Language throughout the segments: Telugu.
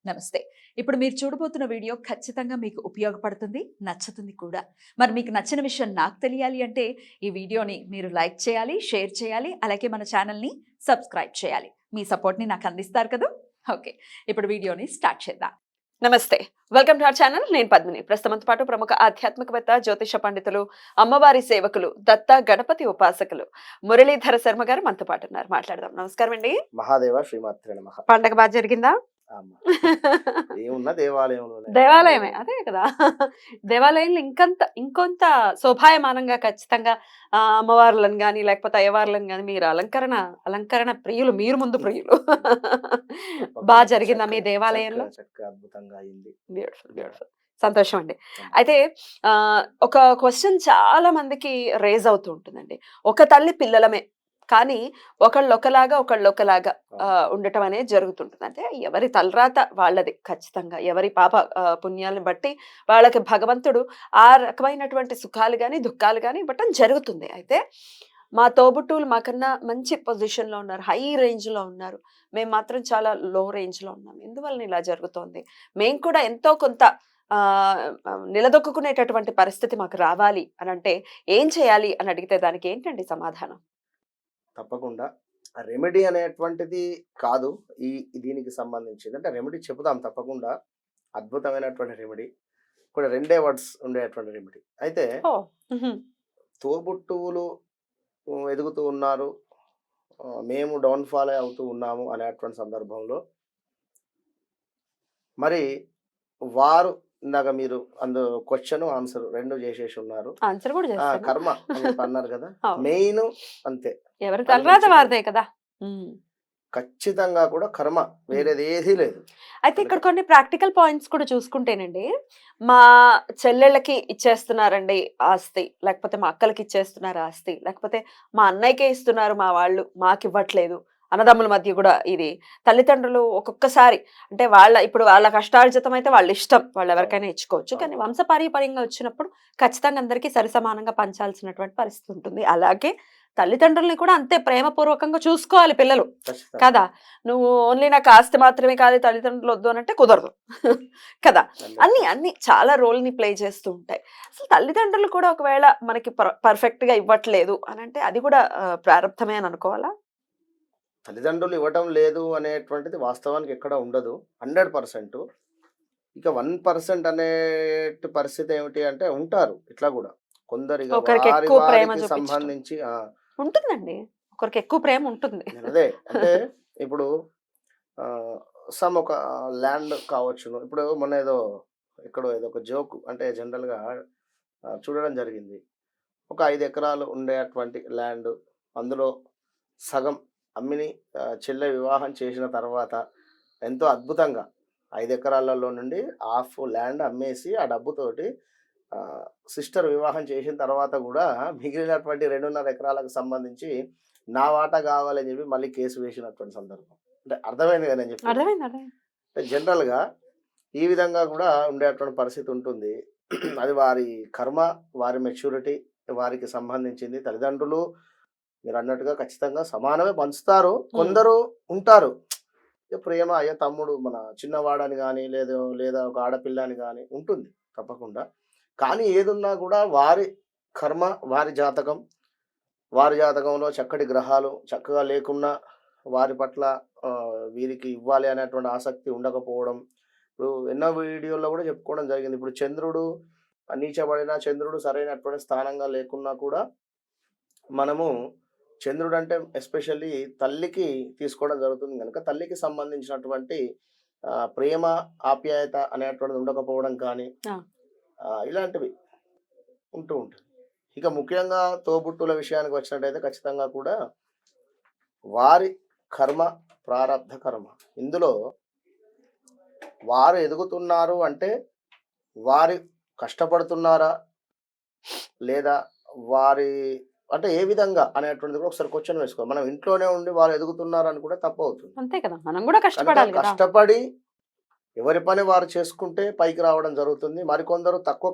నమస్తే. ఇప్పుడు మీరు చూడబోతున్న వీడియో ఖచ్చితంగా మీకు ఉపయోగపడుతుంది, నచ్చుతుంది కూడా. మరి మీకు నచ్చిన విషయం నాకు తెలియాలి అంటే ఈ వీడియోని మీరు లైక్ చేయాలి, షేర్ చేయాలి, అలాగే మన ఛానల్‌ని సబ్స్క్రైబ్ చేయాలి. మీ సపోర్ట్‌ని నాకు అందిస్తారు కదూ! ఓకే. ఇప్పుడు వీడియోని స్టార్ట్ చేద్దాం. నమస్తే. Welcome to our channel. నేను పద్మిని. ప్రస్తుతంతో పాటు ప్రముఖ ఆధ్యాత్మికవేత్త, జ్యోతిష పండితులు, అమ్మవారి సేవకులు, దత్త గణపతి ఉపాసకులు మురళీధర శర్మ గారు మనతో పాటు ఉన్నారు. మాట్లాడదాం. నమస్కారం అండి. మహాదేవ శ్రీమాత్రే నమః. పండగ బాగా జరిగిందా? ఏమున్నా దేవాలయంలో దేవాలయమే అదే కదా. దేవాలయంలో ఇంకొంత శోభాయమానంగా ఖచ్చితంగా అమ్మవార్లను గాని లేకపోతే అయ్యవార్లను గాని మీరు అలంకరణ ప్రియులు, మీరు ముందు ప్రియులు. బాగా జరిగిందా మీ దేవాలయంలో? అద్భుతంగా అయింది. బ్యూటిఫుల్. సంతోషం అండి. అయితే ఒక క్వశ్చన్ చాలా మందికి రేజ్ అవుతూ ఉంటుందండి. ఒక తల్లి పిల్లలమే కానీ ఒకళ్ళొకలాగా ఉండటం అనేది జరుగుతుంటుంది. అంటే ఎవరి తలరాత వాళ్ళది ఖచ్చితంగా. ఎవరి పాప పుణ్యాలను బట్టి వాళ్ళకి భగవంతుడు ఆ రకమైనటువంటి సుఖాలు కానీ దుఃఖాలు కానీ ఇవ్వటం జరుగుతుంది. అయితే మా తోబుట్టువులు మాకన్నా మంచి పొజిషన్లో ఉన్నారు, హై రేంజ్లో ఉన్నారు. మేము మాత్రం చాలా లో రేంజ్లో ఉన్నాం. ఎందువలన ఇలా జరుగుతోంది? మేము కూడా ఎంతో కొంత నిలదొక్కునేటటువంటి పరిస్థితి మాకు రావాలి అని అంటే ఏం చేయాలి అని అడిగితే దానికి ఏంటండి సమాధానం? తప్పకుండా రెమెడీ అనేటువంటిది కాదు దీనికి సంబంధించింది. అంటే రెమెడీ చెబుదాం తప్పకుండా. అద్భుతమైనటువంటి రెమెడీ కూడా 2 వర్డ్స్ ఉండేటువంటి రెమెడీ. అయితే తోబుట్టువులు ఎదుగుతూ ఉన్నారు, మేము డౌన్ఫాల్ అవుతూ ఉన్నాము అనేటువంటి సందర్భంలో మరి వారు ఇందాక మీరు క్వశ్చన్ ఆన్సర్ 2 చేసేసి ఉన్నారు. ఆన్సర్ కూడా చేస్తాను. కర్మ అని అన్నారు కదా, మెయిన్ అంతే. ఎవరి తలరాత వారిదే కదా. ఖచ్చితంగా కూడా కర్మ, వేరేది ఏదీ లేదు. అయితే ఇక్కడ కొన్ని ప్రాక్టికల్ పాయింట్స్ కూడా చూసుకుంటేనండి, మా చెల్లెళ్ళకి ఇచ్చేస్తున్నారండి ఆస్తి, లేకపోతే మా అక్కలకి ఇచ్చేస్తున్నారు ఆస్తి, లేకపోతే మా అన్నయ్యకే ఇస్తున్నారు మా వాళ్ళు, మాకు ఇవ్వట్లేదు. అన్నదమ్ముల మధ్య కూడా ఇది తల్లిదండ్రులు ఒక్కొక్కసారి అంటే ఇప్పుడు వాళ్ళ కష్టార్జితం అయితే వాళ్ళ ఇష్టం, వాళ్ళు ఎవరికైనా ఇచ్చుకోవచ్చు. కానీ వంశపారంపర్యంగా వచ్చినప్పుడు ఖచ్చితంగా అందరికీ సరిసమానంగా పంచాల్సినటువంటి పరిస్థితి ఉంటుంది. అలాగే తల్లిదండ్రుల్ని కూడా అంతే ప్రేమపూర్వకంగా చూసుకోవాలి పిల్లలు కదా. నువ్వు ఓన్లీ నాకు ఆస్తి మాత్రమే కాదు, తల్లిదండ్రులు వద్దు అని అంటే కుదరదు కదా. అన్ని చాలా రోల్ ని ప్లే చేస్తూ ఉంటాయి. అసలు తల్లిదండ్రులు కూడా ఒకవేళ మనకి పర్ఫెక్ట్ గా ఇవ్వట్లేదు అని అంటే అది కూడా ప్రారంభమే అని అనుకోవాలా? తల్లిదండ్రులు ఇవ్వటం లేదు అనేటువంటిది వాస్తవానికి ఎక్కడ ఉండదు. 100%. ఇక 1% అనే పరిస్థితి ఏమిటి అంటే ఉంటారు ఇట్లా కూడా కొందరు సంబంధించి ఉంటుందండి. ఒకరికి ఎక్కువ ప్రేమ ఉంటుంది. అదే అంటే ఇప్పుడు ఒక ల్యాండ్ కావచ్చును. ఇప్పుడు మొన్న ఏదో ఒక జోక్ అంటే జనరల్ గా చూడడం జరిగింది. ఒక 5 ఎకరాలు ఉండేటువంటి ల్యాండ్, అందులో సగం అమ్మిని చెల్లె వివాహం చేసిన తర్వాత ఎంతో అద్భుతంగా 5 ఎకరాలలో నుండి హాఫ్ ల్యాండ్ అమ్మేసి ఆ డబ్బుతోటి సిస్టర్ వివాహం చేసిన తర్వాత కూడా మిగిలినటువంటి 2.5 ఎకరాలకు సంబంధించి నా వాటా కావాలని చెప్పి మళ్ళీ కేసు వేసినటువంటి సందర్భం. అంటే అర్థమైంది కదా నేను చెప్పి. జనరల్గా ఈ విధంగా కూడా ఉండేటువంటి పరిస్థితి ఉంటుంది. అది వారి కర్మ, వారి మెచ్యూరిటీ, వారికి సంబంధించింది. తల్లిదండ్రులు మీరు అన్నట్టుగా ఖచ్చితంగా సమానమే పంచుతారు. కొందరు ఉంటారు ప్రేమ, అయ్యో తమ్ముడు మన చిన్నవాడని కానీ లేదా ఒక ఆడపిల్ల అని కానీ ఉంటుంది తప్పకుండా. కానీ ఏదున్నా కూడా వారి కర్మ, వారి జాతకంలో చక్కటి గ్రహాలు చక్కగా లేకున్నా వారి పట్ల వీరికి ఇవ్వాలి అనేటువంటి ఆసక్తి ఉండకపోవడం. ఇప్పుడు ఎన్నో వీడియోల్లో కూడా చెప్పుకోవడం జరిగింది. ఇప్పుడు చంద్రుడు నీచబడిన, చంద్రుడు సరైనటువంటి స్థానంగా లేకున్నా కూడా మనము చంద్రుడు అంటే ఎస్పెషల్లీ తల్లికి తీసుకోవడం జరుగుతుంది కనుక తల్లికి సంబంధించినటువంటి ప్రేమ, ఆప్యాయత అనేటువంటిది ఉండకపోవడం కానీ ఇలాంటివి ఉంటూ ఉంటుంది. ఇక ముఖ్యంగా తోబుట్టుల విషయానికి వచ్చినట్టయితే ఖచ్చితంగా కూడా వారి కర్మ, ప్రారబ్ధ కర్మ. ఇందులో వారు ఎదుగుతున్నారు అంటే వారి కష్టపడుతున్నారా లేదా వారి అంటే ఏ విధంగా అనేటువంటిది కూడా ఒకసారి క్వశ్చన్ వేసుకోవాలి. మనం ఇంట్లోనే ఉండి వాళ్ళు ఎదుగుతున్నారు అని కూడా తప్పు అవుతుంది. అంతే కదా, మనం కూడా కష్టపడి ఎవరి పని వారు చేసుకుంటే పైకి రావడం జరుగుతుంది. మరికొందరు తక్కువ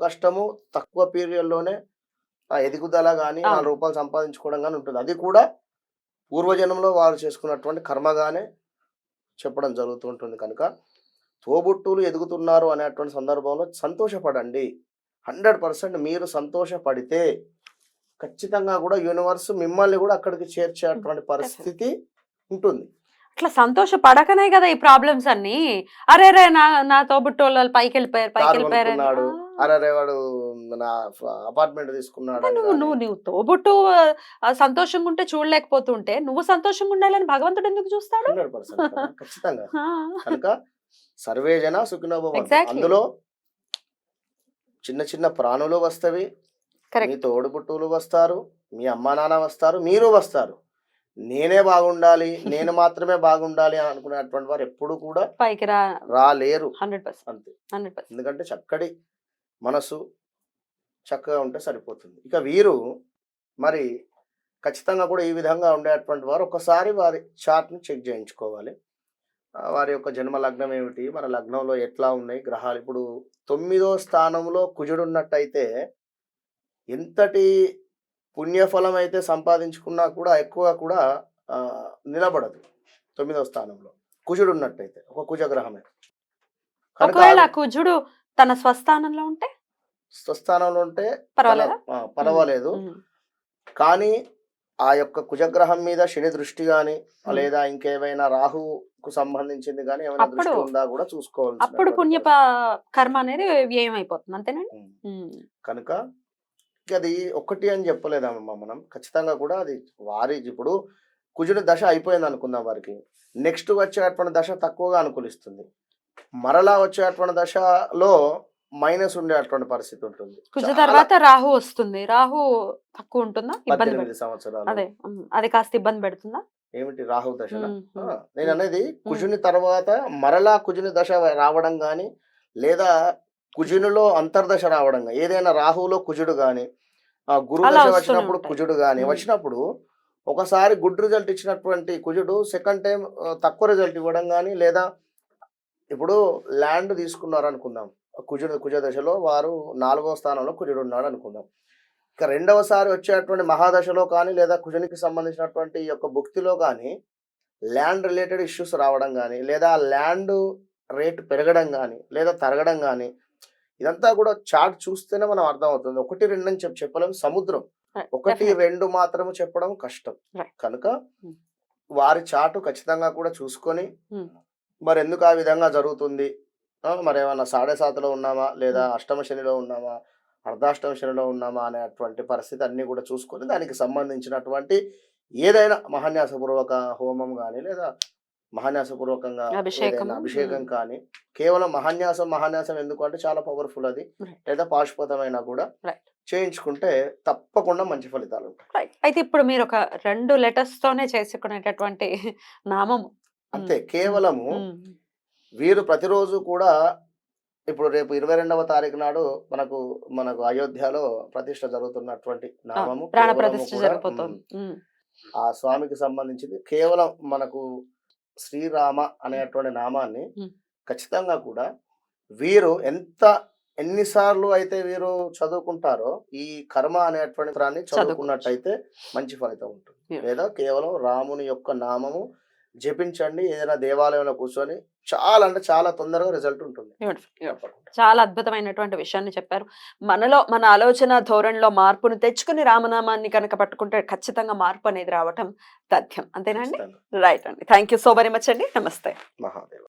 కష్టము తక్కువ పీరియడ్లోనే ఎదుగుదల కానీ 4 రూపాయలు సంపాదించుకోవడం కానీ ఉంటుంది. అది కూడా పూర్వజన్మలో వారు చేసుకున్నటువంటి కర్మగానే చెప్పడం జరుగుతూ ఉంటుంది కనుక తోబుట్టువులు ఎదుగుతున్నారు అనేటువంటి సందర్భంలో సంతోషపడండి. 100% మీరు సంతోషపడితే ఖచ్చితంగా కూడా యూనివర్స్ మిమ్మల్ని కూడా అక్కడికి చేర్చేటువంటి పరిస్థితి ఉంటుంది. అట్లా సంతోషపడకనే కదా ఈ ప్రాబ్లమ్స్ అన్ని. అరే రే నా నా తోబుట్టోళ్ళు పైకి వెళ్ళిపోయారు కారు వెళ్ళిపోయారని. కొనుక్కున్నాడు, అరే వాడు నా అపార్ట్మెంట్ తీసుకున్నాడు అంటే అని నువ్వు కానీ నువ్వు నువ్వు తోబుట్టు సంతోషంగా ఉంటే చూడలేకపోతుంటే నువ్వు సంతోషంగా ఉండాలని భగవంతుడు ఎందుకు చూస్తాడు? 100% కదా, ఖచ్చితంగా. ఆ, కనుక సర్వే జన సుఖినో భవంతు. Exactly. అందులో చిన్న చిన్న ప్రాణులు వస్తవి, మీ కరెక్ట్. తోడుపుట్టువులు వస్తారు, మీ అమ్మా నాన్న వస్తారు, మీరు వస్తారు. నేనే బాగుండాలి, నేను మాత్రమే బాగుండాలి అని అనుకునేటువంటి వారు ఎప్పుడు కూడా పైకి రాలేరు. 100%. అంతే. 100%. ఎందుకంటే చక్కటి మనసు చక్కగా ఉంటే సరిపోతుంది. ఇక వీరు మరి ఖచ్చితంగా కూడా ఈ విధంగా ఉండేటువంటి వారు ఒకసారి వారి చార్ట్ని చెక్ చేయించుకోవాలి. వారి యొక్క జన్మ లగ్నం ఏమిటి, మన లగ్నంలో ఎట్లా ఉన్నాయి గ్రహాలు. ఇప్పుడు 9వ స్థానంలో కుజుడు ఉన్నట్టయితే ఎంతటి పుణ్యఫలం అయితే సంపాదించుకున్నా కూడా ఎక్కువ కూడా నిలబడదు. 9వ స్థానంలో కుజుడు ఉన్నట్టయితే ఒక కుజగ్రహమే కనుక ఒకవేళ కుజుడు తన స్వస్థానంలో ఉంటే స్వస్థానంలో ఉంటే పర్వాలేదా? పర్వాలేదు. కానీ ఆ యొక్క కుజగ్రహం మీద శని దృష్టి కానీ లేదా ఇంకేమైనా రాహుకు సంబంధించింది కానీ ఏమైనా దృష్టి అప్పుడు ఉందా కూడా చూసుకోవాలి. అప్పుడు పుణ్య కర్మ అనేది వ్యయమైపోతుంది అంతేనండి. కనుక ఇక అది ఒకటి అని చెప్పలేదమ్మా మనం. ఖచ్చితంగా కూడా అది వారి ఇప్పుడు కుజుని దశ అయిపోయింది అనుకుందాం, వారికి నెక్స్ట్ వచ్చేటువంటి దశ తక్కువగా అనుకూలిస్తుంది. మరలా వచ్చేటువంటి దశలో మైనస్ ఉండేటువంటి పరిస్థితి ఉంటుంది. కుజ తర్వాత రాహు వస్తుంది. రాహు తక్కువ ఉంటుందా? ఇబ్బంది 18 సంవత్సరాలు. అదే అది కాస్త ఇబ్బంది పెడుతుందా? ఏమిటి రాహు దశ? ఉమ్, నేను అనేది కుజుని తర్వాత మరలా కుజుని దశ రావడం కానీ లేదా కుజునిలో అంతర్దశ రావడం కానీ, ఏదైనా రాహులో కుజుడు కానీ గురు అలా దశ వస్తూనే వచ్చినప్పుడు ఉంటాయి. కుజుడు కానీ వచ్చినప్పుడు ఒకసారి గుడ్ రిజల్ట్ ఇచ్చినటువంటి కుజుడు సెకండ్ టైం తక్కువ రిజల్ట్ ఇవ్వడం కానీ, లేదా ఇప్పుడు ల్యాండ్ తీసుకున్నారు అనుకుందాం, కుజ దశలో వారు 4వ స్థానంలో కుజుడు ఉన్నాడు అనుకుందాం. ఇక రెండవసారి వచ్చేటువంటి మహాదశలో కానీ లేదా కుజునికి సంబంధించినటువంటి ఈ యొక్క భుక్తిలో కానీ ల్యాండ్ రిలేటెడ్ ఇష్యూస్ రావడం కానీ, లేదా ల్యాండ్ రేట్ పెరగడం కానీ లేదా తరగడం కానీ, ఇదంతా కూడా చార్ట్ చూస్తేనే మనం అర్థం అవుతుంది. 1, 2 అని చెప్పలేము. సముద్రం 1, 2 మాత్రము చెప్పడం కష్టం. కనుక వారి చార్ట్ ఖచ్చితంగా కూడా చూసుకొని మరి ఎందుకు ఆ విధంగా జరుగుతుంది, మరి ఏమన్నా 7.5లో ఉన్నామా లేదా అష్టమ శనిలో ఉన్నామా అర్ధాష్టమ శనిలో ఉన్నామా అనేటువంటి పరిస్థితి అన్ని కూడా చూసుకొని దానికి సంబంధించినటువంటి ఏదైనా మహాన్యాసపూర్వక హోమం కానీ లేదా మహాన్యాసపూర్వకంగా అభిషేకం కానీ, కేవలం మహాన్యాసం ఎందుకు అంటే చాలా పవర్ఫుల్ అది, లేదా పాశుపతమైనా కూడా చేయించుకుంటే తప్పకుండా మంచి ఫలితాలు ఉంటాయి. అయితే ఇప్పుడు మీరు ఒక 2 లెటర్స్ తోనే చేసుకునేటటువంటి నామము అంతే. కేవలము వీరు ప్రతిరోజు కూడా ఇప్పుడు రేపు 22వ తారీఖు నాడు మనకు అయోధ్యలో ప్రతిష్ట జరుగుతున్నటువంటి నామము ప్రాణ ప్రతిష్ఠ జరగబోతోంది. ఆ స్వామికి సంబంధించింది కేవలం మనకు శ్రీరామ అనేటువంటి నామాన్ని ఖచ్చితంగా కూడా వీరు ఎన్నిసార్లు అయితే వీరు చదువుకుంటారో ఈ కర్మ అనేటువంటి దాన్ని చదువుకున్నట్టయితే మంచి ఫలితం ఉంటుంది. లేదా కేవలం రాముని యొక్క నామము జపించండి ఏదైనా దేవాలయంలో కూర్చొని, చాలా అంటే చాలా తొందరగా రిజల్ట్ ఉంటుంది. చాలా అద్భుతమైనటువంటి విషయాన్ని చెప్పారు. మనలో మన ఆలోచన ధోరణిలో మార్పును తెచ్చుకుని రామనామాన్ని కనుక పట్టుకుంటే ఖచ్చితంగా మార్పు అనేది రావటం తథ్యం. అంతేనండి? రైట్ అండి. Thank you so very much అండి. నమస్తే. మహాదేవ్.